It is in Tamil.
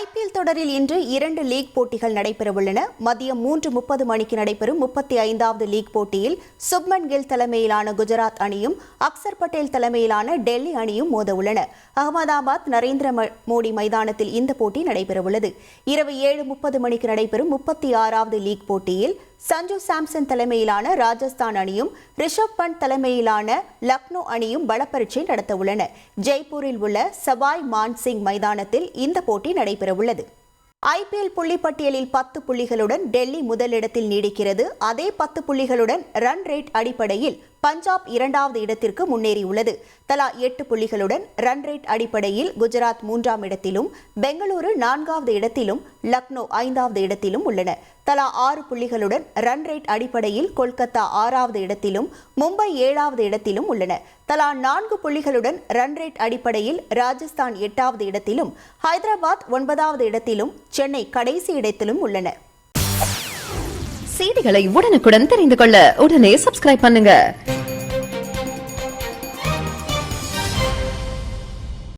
IPL தொடரில் இன்று 2 லீக் போட்டிகள் நடைபெறவுள்ளன. மதியம் 3:30 மணிக்கு நடைபெறும் 35வது லீக் போட்டியில் சுப்மன் கில் தலைமையிலான குஜராத் அணியும் அக்சர் பட்டேல் தலைமையிலான டெல்லி அணியும் மோதவுள்ளன. அகமதாபாத் நரேந்திர மோடி மைதானத்தில் இந்த போட்டி நடைபெறவுள்ளது. இரவு 7:30 மணிக்கு நடைபெறும் 36வது லீக் போட்டியில் சஞ்சு சாம்சன் தலைமையிலான ராஜஸ்தான் அணியும் ரிஷப் பண்ட் தலைமையிலான லக்னோ அணியும் பலப்பரீட்சை நடத்தவுள்ளன. ஜெய்ப்பூரில் உள்ள சவாய் மான்சிங் மைதானத்தில் இந்த போட்டி நடைபெறவுள்ளது. IPL புள்ளிப்பட்டியலில் 10 புள்ளிகளுடன் டெல்லி முதலிடத்தில் நீடிக்கிறது. அதே 10 புள்ளிகளுடன் ரன் ரேட் அடிப்படையில் பஞ்சாப் 2வது இடத்திற்கு முன்னேறியுள்ளது. தலா 8 புள்ளிகளுடன் ரன் ரேட் அடிப்படையில் குஜராத் 3ஆம் இடத்திலும், பெங்களூரு 4வது இடத்திலும், லக்னோ 5வது இடத்திலும் உள்ளன. தலா 6 புள்ளிகளுடன் ரன் ரேட் அடிப்படையில் கொல்கத்தா 6வது இடத்திலும், மும்பை 7வது இடத்திலும் உள்ளன. தலா 4 புள்ளிகளுடன் ரன் ரேட் அடிப்படையில் ராஜஸ்தான் 8வது இடத்திலும், ஹைதராபாத் 9வது இடத்திலும், சென்னை கடைசி இடத்திலும் உள்ளன. செய்திகளை உடனுக்குடன் தெரிந்து கொள்ள உடனே சப்ஸ்கிரைப் பண்ணுங்க.